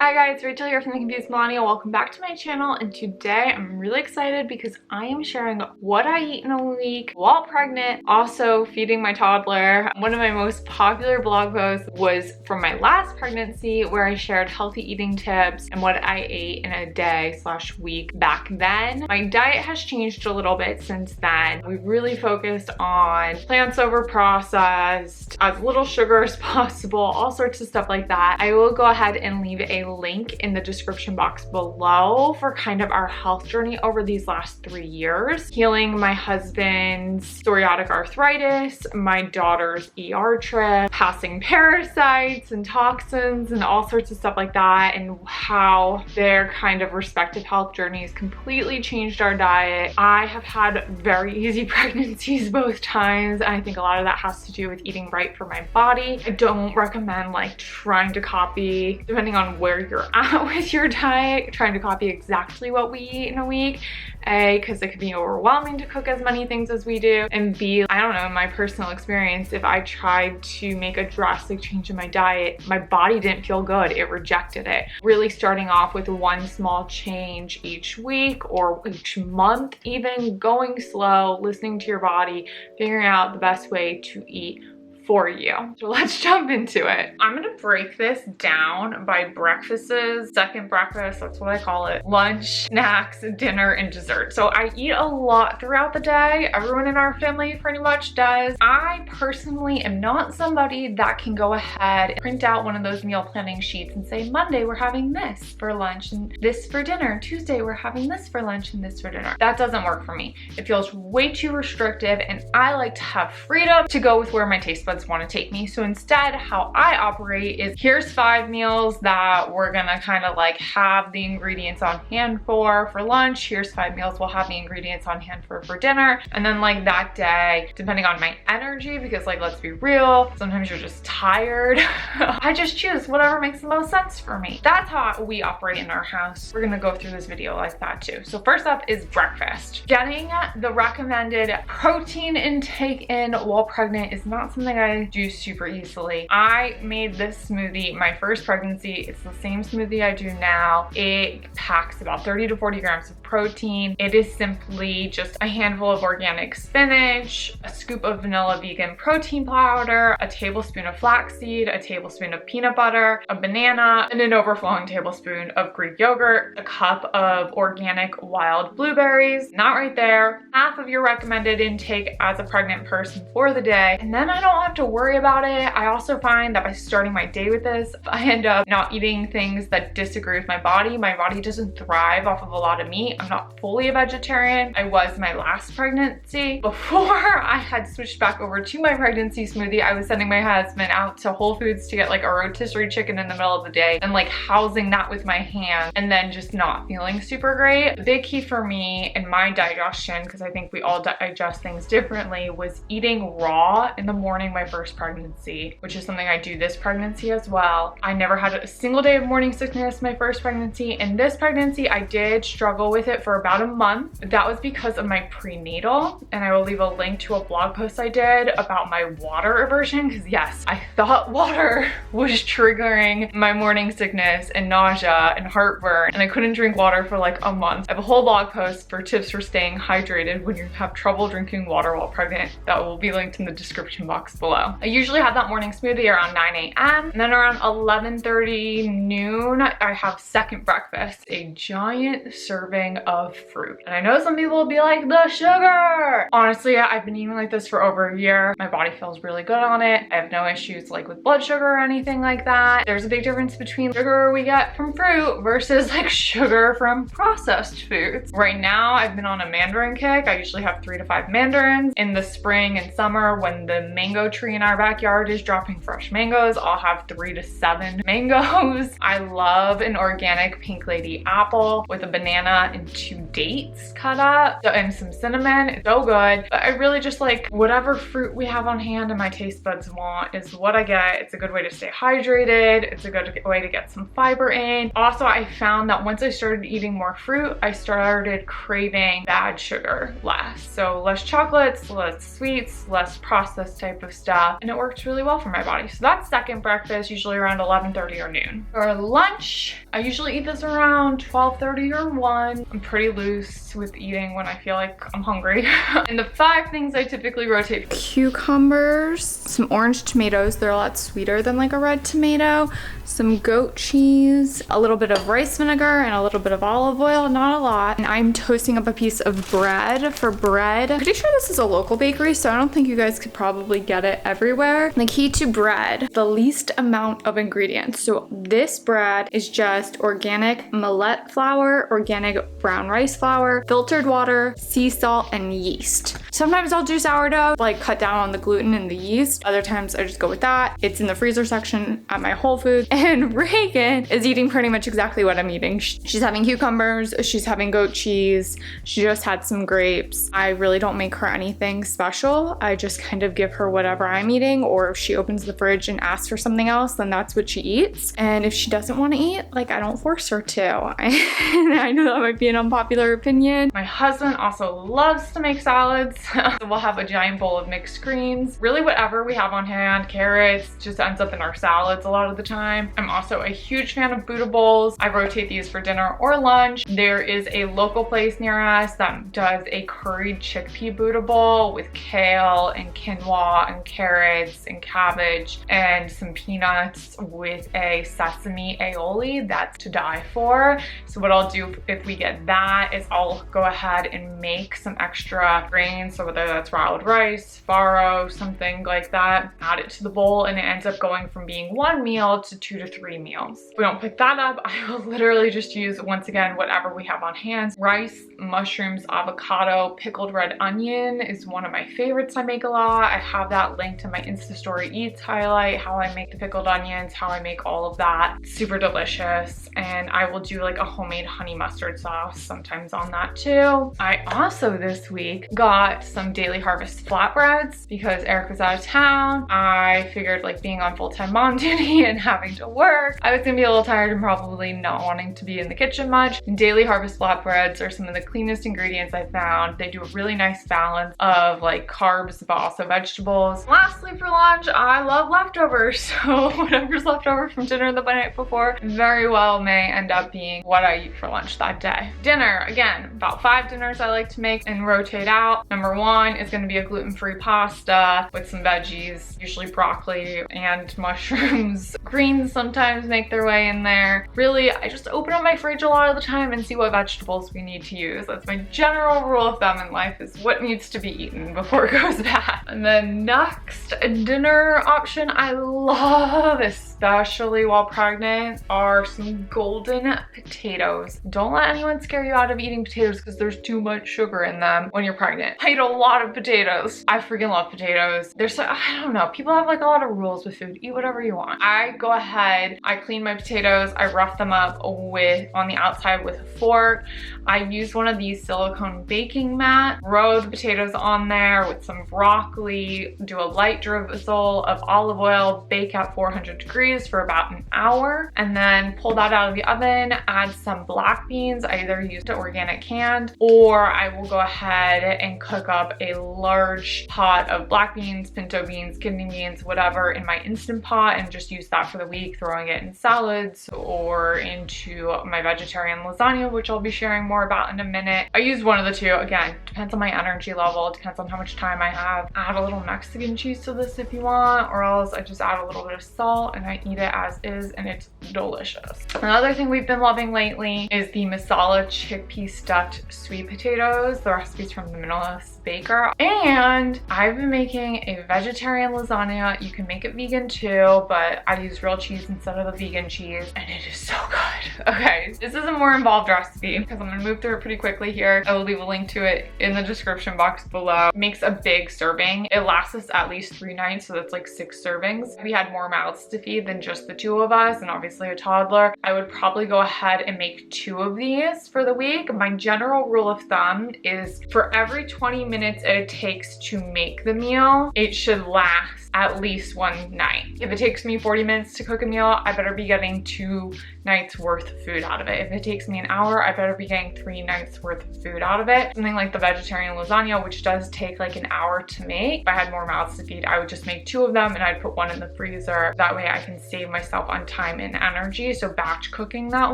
Hi guys, Rachel here from the Confused Millennial. Welcome back to my channel, and today I'm really excited because I am sharing what I eat in a week while pregnant, also feeding my toddler. One of my most popular blog posts was from my last pregnancy where I shared healthy eating tips and what I ate in a day/week back then. My diet has changed a little bit since then. We've really focused on plants over processed, as little sugar as possible, all sorts of stuff like that. I will go ahead and leave a link in the description box below for kind of our health journey over these last 3 years. Healing my husband's psoriatic arthritis, my daughter's ER trip, passing parasites and toxins and all sorts of stuff like that, and how their kind of respective health journeys completely changed our diet. I have had very easy pregnancies both times, and I think a lot of that has to do with eating right for my body. I don't recommend like trying to copy, depending on where you're at with your diet, trying to copy exactly what we eat in a week. A, because it could be overwhelming to cook as many things as we do, and B, I don't know, in my personal experience, if I tried to make a drastic change in my diet, my body didn't feel good. It rejected it. Really starting off with one small change each week or each month, even going slow, listening to your body, figuring out the best way to eat for you. So let's jump into it. I'm gonna break this down by breakfasts, second breakfast, that's what I call it, lunch, snacks, dinner, and dessert. So I eat a lot throughout the day. Everyone in our family pretty much does. I personally am not somebody that can go ahead, print out one of those meal planning sheets and say, Monday we're having this for lunch and this for dinner. Tuesday we're having this for lunch and this for dinner. That doesn't work for me. It feels way too restrictive, and I like to have freedom to go with where my taste buds want to take me. So instead, how I operate is, here's 5 meals that we're gonna kind of like have the ingredients on hand for lunch. Here's 5 meals we'll have the ingredients on hand for dinner. And then like that day, depending on my energy, because like, let's be real, sometimes you're just tired, I just choose whatever makes the most sense for me. That's how we operate in our house. We're gonna go through this video like that too. So first up is breakfast. Getting the recommended protein intake in while pregnant is not something I do super easily. I made this smoothie my first pregnancy. It's the same smoothie I do now. It packs about 30 to 40 grams of protein. It is simply just a handful of organic spinach, a scoop of vanilla vegan protein powder, a tablespoon of flaxseed, a tablespoon of peanut butter, a banana, and an overflowing tablespoon of Greek yogurt, a cup of organic wild blueberries. Not right there. Half of your recommended intake as a pregnant person for the day. And then I don't have to worry about it. I also find that by starting my day with this, if I end up not eating things that disagree with my body doesn't thrive off of a lot of meat. I'm not fully a vegetarian. I was my last pregnancy. Before I had switched back over to my pregnancy smoothie, I was sending my husband out to Whole Foods to get like a rotisserie chicken in the middle of the day and like housing that with my hand, and then just not feeling super great. The big key for me in my digestion, because I think we all digest things differently, was eating raw in the morning my first pregnancy, which is something I do this pregnancy as well. I never had a single day of morning sickness my first pregnancy, and this pregnancy I did struggle with it for about a month. That was because of my prenatal, and I will leave a link to a blog post I did about my water aversion, because yes, I thought water was triggering my morning sickness and nausea and heartburn, and I couldn't drink water for like a month. I have a whole blog post for tips for staying hydrated when you have trouble drinking water while pregnant. That will be linked in the description box below. I usually have that morning smoothie around 9 a.m. and then around 11:30 noon, I have second breakfast, a giant serving of fruit. And I know some people will be like, the sugar! Honestly, I've been eating like this for over a year. My body feels really good on it. I have no issues like with blood sugar or anything like that. There's a big difference between sugar we get from fruit versus like sugar from processed foods. Right now, I've been on a mandarin kick. I usually have 3 to 5 mandarins. In the spring and summer, when the mango tree in our backyard is dropping fresh mangoes, I'll have 3 to 7 mangoes. I love an organic pink lady apple with a banana and 2 dates cut up and some cinnamon. It's so good. But I really just like whatever fruit we have on hand and my taste buds want is what I get. It's a good way to stay hydrated. It's a good way to get some fiber in. Also, I found that once I started eating more fruit, I started craving bad sugar less. So less chocolates, less sweets, less processed type of stuff. pasta, and it works really well for my body. So that's second breakfast, usually around 11:30 or noon. For lunch, I usually eat this around 12:30 or 1. I'm pretty loose with eating when I feel like I'm hungry. And the 5 things I typically rotate: cucumbers, some orange tomatoes, they're a lot sweeter than like a red tomato, some goat cheese, a little bit of rice vinegar, and a little bit of olive oil, not a lot. And I'm toasting up a piece of bread. For bread, I'm pretty sure this is a local bakery, so I don't think you guys could probably get it everywhere. The key to bread, the least amount of ingredients. So this bread is just organic millet flour, organic brown rice flour, filtered water, sea salt, and yeast. Sometimes I'll do sourdough, like cut down on the gluten and the yeast. Other times I just go with that. It's in the freezer section at my Whole Foods. And Reagan is eating pretty much exactly what I'm eating. She's having cucumbers, she's having goat cheese, she just had some grapes. I really don't make her anything special. I just kind of give her whatever I'm eating, or if she opens the fridge and asks for something else, then that's what she eats. And if she doesn't want to eat, like, I don't force her to. I know that might be an unpopular opinion. My husband also loves to make salads. So we'll have a giant bowl of mixed greens. Really whatever we have on hand, carrots, just ends up in our salads a lot of the time. I'm also a huge fan of Buddha bowls. I rotate these for dinner or lunch. There is a local place near us that does a curried chickpea Buddha bowl with kale and quinoa and carrots and cabbage and some peanuts with a sesame aioli. That's to die for. So what I'll do if we get that is I'll go ahead and make some extra grains. So whether that's routed rice, farro, something like that, add it to the bowl, and it ends up going from being 1 meal to 2 to 3 meals. If we don't pick that up, I will literally just use, once again, whatever we have on hand. Rice, mushrooms, avocado, pickled red onion is one of my favorites I make a lot. I have that linked in my Insta Story Eats highlight, how I make the pickled onions, how I make all of that. Super delicious. And I will do like a homemade honey mustard sauce sometimes on that too. I also this week got some Daily Harvest flatbreads because Eric was out of town. I figured, like, being on full-time mom duty and having to work, I was gonna be a little tired and probably not wanting to be in the kitchen much. Daily Harvest flatbreads are some of the cleanest ingredients I found. They do a really nice balance of like carbs but also vegetables. Lastly, for lunch, I love leftovers. So whatever's left over from dinner the night before very well may end up being what I eat for lunch that day. Dinner, again, about 5 dinners I like to make and rotate out. Number 1 is going to be a gluten-free pasta with some veggies, usually broccoli and mushrooms. Greens sometimes make their way in there. Really, I just open up my fridge a lot of the time and see what vegetables we need to use. That's my general rule of thumb in life, is what needs to be eaten before it goes bad. And then next dinner option I love, especially while pregnant, are some golden potatoes. Don't let anyone scare you out of eating potatoes because there's too much sugar in them when you're pregnant. I eat a lot of potatoes. I freaking love potatoes. They're so, I don't know, people have like a lot of rules with food. Eat whatever you want. I go ahead, I clean my potatoes, I rough them up with on the outside with a fork. I use one of these silicone baking mats, throw the potatoes on there with some broccoli, do a light drizzle of olive oil, bake at 400 degrees for about an hour, and then pull that out of the oven, add some black beans. I either use the organic canned, or I will go ahead and cook up a large pot of black beans, pinto beans, kidney beans, whatever, in my Instant Pot, and just use that for the week, throwing it in salads or into my vegetarian lasagna, which I'll be sharing more about in a minute. I use one of the two. Again, depends on my energy level, depends on how much time I have. Add a little Mexican cheese to this if you want, or else I just add a little bit of salt and I eat it as is, and it's delicious. Another thing we've been loving lately is the masala chickpea stuffed sweet potatoes. The recipe's from the Minimalist Baker. And I've been making a vegetarian lasagna. You can make it vegan too, but I use real cheese instead of the vegan cheese, and it is so good. Okay, this is a more involved recipe because I'm gonna move through it pretty quickly here. I will leave a link to it in the description box below. It makes a big serving. It lasts us at least 3 nights, so that's like 6 servings. We had more mouths to feed than just the 2 of us, and obviously a toddler. I would probably go ahead and make 2 of these for the week. My general rule of thumb is for every 20 minutes it takes to make the meal, it should last at least one night. If it takes me 40 minutes to cook a meal, I better be getting 2 nights worth of food out of it. If it takes me an hour, I better be getting 3 nights worth of food out of it. Something like the vegetarian lasagna, which does take like an hour to make. If I had more mouths to feed, I would just make 2 of them and I'd put 1 in the freezer. That way I can save myself on time and energy. So batch cooking that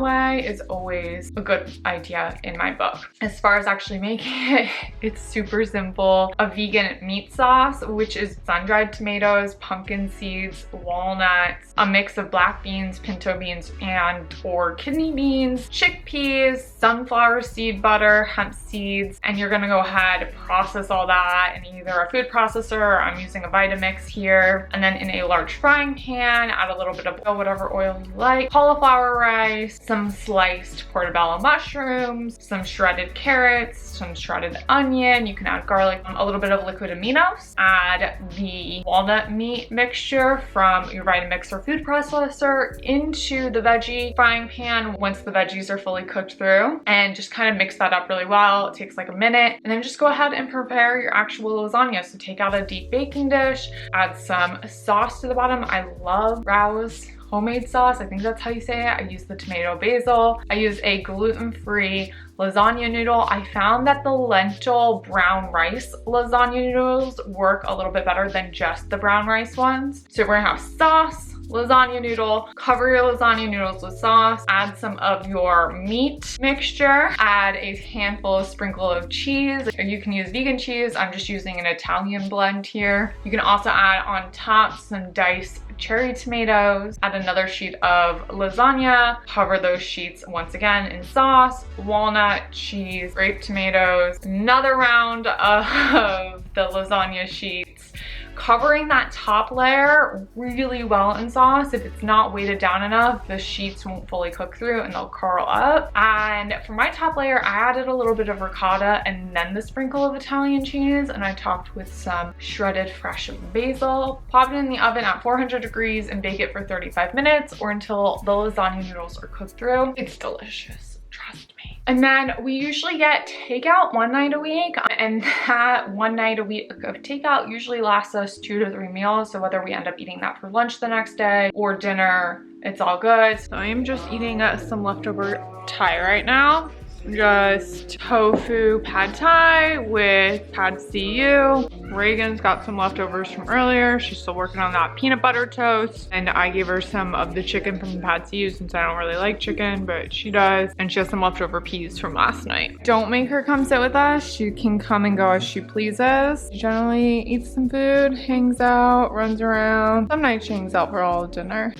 way is always a good idea in my book. As far as actually making it, it's super simple. A vegan meat sauce, which is sun-dried tomatoes, pumpkin seeds, walnuts, a mix of black beans, pinto beans, and or kidney beans, chickpeas, sunflower seed butter, hemp seeds, and you're gonna go ahead, process all that in either a food processor, or I'm using a Vitamix here, and then in a large frying pan, add a little bit of oil, whatever oil you like, cauliflower rice, some sliced portobello mushrooms, some shredded carrots, some shredded onion, you can add garlic, a little bit of liquid aminos, add the walnut meat mixture from your Vitamix or food processor into the veggie frying pan once the veggies are fully cooked through, and just kind of mix that up really well. It takes like a minute, and then just go ahead and prepare your actual lasagna. So take out a deep baking dish, add some sauce to the bottom. I love Rao's homemade sauce. I think that's how you say it. I use the tomato basil. I use a gluten-free lasagna noodle. I found that the lentil brown rice lasagna noodles work a little bit better than just the brown rice ones. So we're gonna have sauce, lasagna noodle, cover your lasagna noodles with sauce, add some of your meat mixture, add a handful of sprinkle of cheese, or you can use vegan cheese. I'm just using an Italian blend here. You can also add on top some diced cherry tomatoes, add another sheet of lasagna, cover those sheets once again in sauce, walnut, cheese, grape tomatoes, another round of the lasagna sheets, covering that top layer really well in sauce. If it's not weighted down enough, the sheets won't fully cook through and they'll curl up. And for my top layer, I added a little bit of ricotta and then the sprinkle of Italian cheese, and I topped with some shredded fresh basil. Pop it in the oven at 400 degrees and bake it for 35 minutes or until the lasagna noodles are cooked through. It's delicious, trust me. And then we usually get takeout 1 night a week, and that 1 night a week of takeout usually lasts us 2 to 3 meals. So whether we end up eating that for lunch the next day or dinner, it's all good. So I'm just eating some leftover Thai right now. Just tofu pad Thai with pad CU. Reagan's got some leftovers from earlier. She's still working on that peanut butter toast. And I gave her some of the chicken from the pad CU since I don't really like chicken, but she does. And she has some leftover peas from last night. Don't make her come sit with us. She can come and go as she pleases. She generally eats some food, hangs out, runs around. Some nights she hangs out for all of dinner.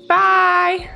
Bye!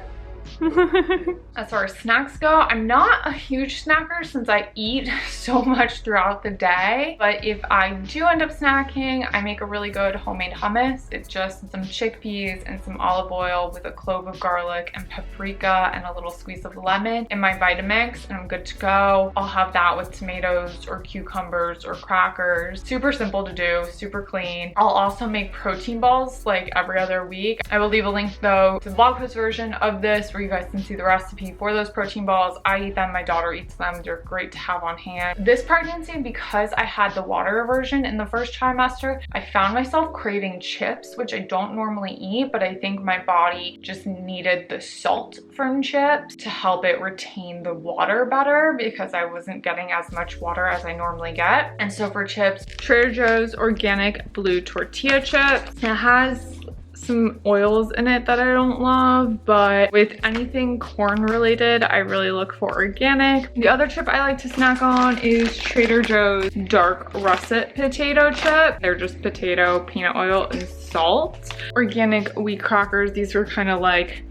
As far as snacks go, I'm not a huge snacker since I eat so much throughout the day, but if I do end up snacking, I make a really good homemade hummus. It's just some chickpeas and some olive oil with a clove of garlic and paprika and a little squeeze of lemon in my Vitamix, and I'm good to go. I'll have that with tomatoes or cucumbers or crackers. Super simple to do, super clean. I'll also make protein balls like every other week. I will leave a link though to the blog post version of this where you guys can see the recipe for those protein balls. I eat them, my daughter eats them. They're great to have on hand. This pregnancy, because I had the water aversion in the first trimester, I found myself craving chips, which I don't normally eat, but I think my body just needed the salt from chips to help it retain the water better because I wasn't getting as much water as I normally get. And so for chips, Trader Joe's organic blue tortilla chips. It has some oils in it that I don't love, but with anything corn related, I really look for organic. The other chip I like to snack on is Trader Joe's dark russet potato chip. They're just potato, peanut oil, and salt. Organic wheat crackers. These are kind of like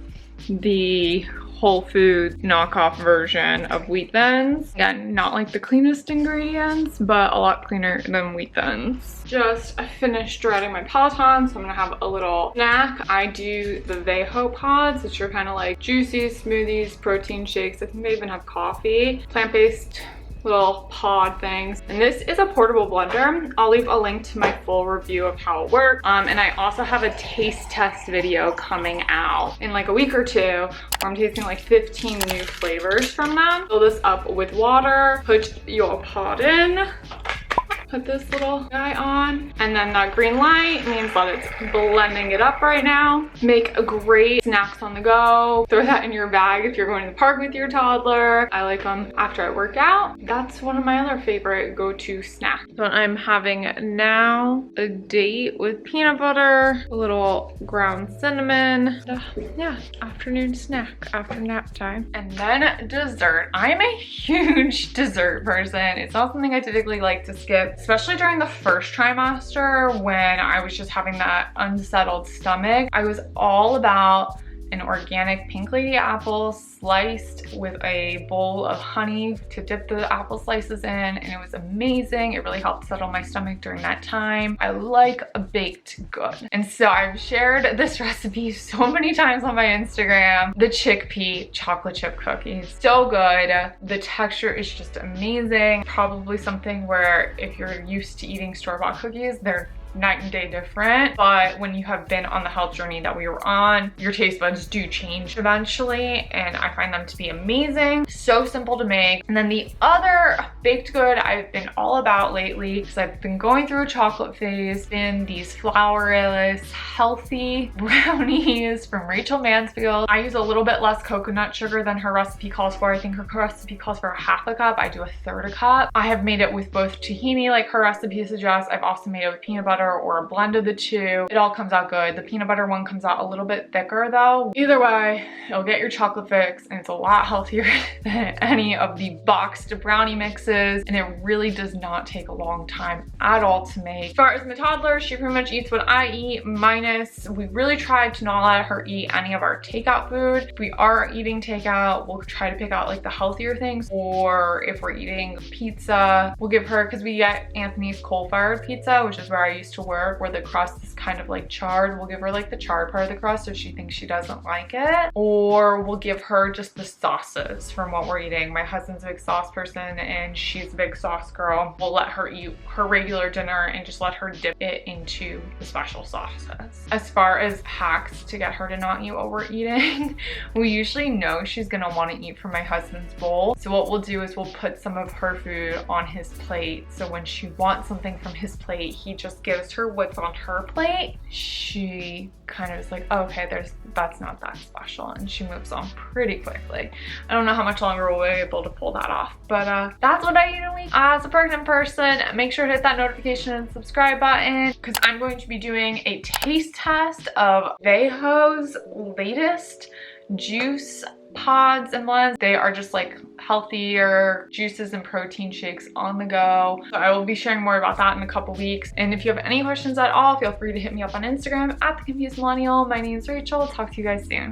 the Whole Foods knockoff version of Wheat Thins. Again, not like the cleanest ingredients, but a lot cleaner than Wheat Thins. I finished dreading my Peloton, so I'm gonna have a little snack. I do the Veho pods, which are kind of like juices, smoothies, protein shakes. I think they even have coffee. Plant-based little pod things. And this is a portable blender. I'll leave a link to my full review of how it works. And I also have a taste test video coming out in like a week or two where I'm tasting like 15 new flavors from them. Fill this up with water, put your pod in, put this little guy on. And then that green light means that it's blending it up right now. Make a great snacks on the go. Throw that in your bag if you're going to the park with your toddler. I like them after I work out. That's one of my other favorite go-to snacks. So I'm having now a date with peanut butter, a little ground cinnamon. Yeah, afternoon snack after nap time. And then dessert. I'm a huge dessert person. It's not something I typically like to skip, especially during the first trimester when I was just having that unsettled stomach. I was all about an organic pink lady apple sliced with a bowl of honey to dip the apple slices in, and it was amazing. It really helped settle my stomach during that time. I like a baked good. And so I've shared this recipe so many times on my Instagram. The chickpea chocolate chip cookies. So good. The texture is just amazing. Probably something where if you're used to eating store-bought cookies, they're night and day different, but when you have been on the health journey that we were on, your taste buds do change eventually, and I find them to be amazing. So simple to make. And then the other baked good I've been all about lately, because I've been going through a chocolate phase, been these flourless healthy brownies from Rachel Mansfield. I use a little bit less coconut sugar than her recipe calls for. I think her recipe calls for a half a cup. I do a third a cup. I have made it with both tahini like her recipe suggests. I've also made it with peanut butter or a blend of the two. It all comes out good. The peanut butter one comes out a little bit thicker though. Either way, it'll get your chocolate fix, and it's a lot healthier than any of the boxed brownie mixes, and it really does not take a long time at all to make. As far as my toddler, she pretty much eats what I eat, minus we really tried to not let her eat any of our takeout food. If we are eating takeout, we'll try to pick out like the healthier things, or if we're eating pizza, we'll give her, because we get Anthony's coal-fired pizza, which is where I used to work, where the crust is kind of like charred. We'll give her like the charred part of the crust if she thinks she doesn't like it, or we'll give her just the sauces from what we're eating. My husband's a big sauce person and she's a big sauce girl. We'll let her eat her regular dinner and just let her dip it into the special sauces. As far as hacks to get her to not eat what we're eating, we usually know she's gonna want to eat from my husband's bowl. So what we'll do is we'll put some of her food on his plate, so when she wants something from his plate, he just gives her what's on her plate. She kind of is like, oh, okay, that's not that special, and she moves on pretty quickly. I don't know how much longer we'll be able to pull that off, but that's what I eat a week. As a pregnant person, make sure to hit that notification and subscribe button, because I'm going to be doing a taste test of Vejo's latest juice pods and blends. They are just like healthier juices and protein shakes on the go. So I will be sharing more about that in a couple weeks. And if you have any questions at all, feel free to hit me up on Instagram at The Confused Millennial. My name is Rachel. Talk to you guys soon.